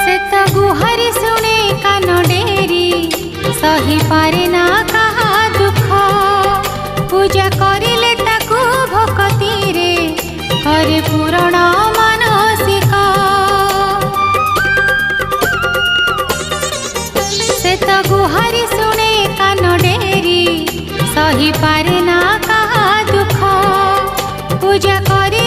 से तो गुहारी शुणे कान डेरी सही पारे ना कहा दुख पूजा करिले ताकू भक्ति रे करे पूरण मानसिक से तो गुहारी शुणे कान डेरी सही पारे ना कहा दुख पूजा करी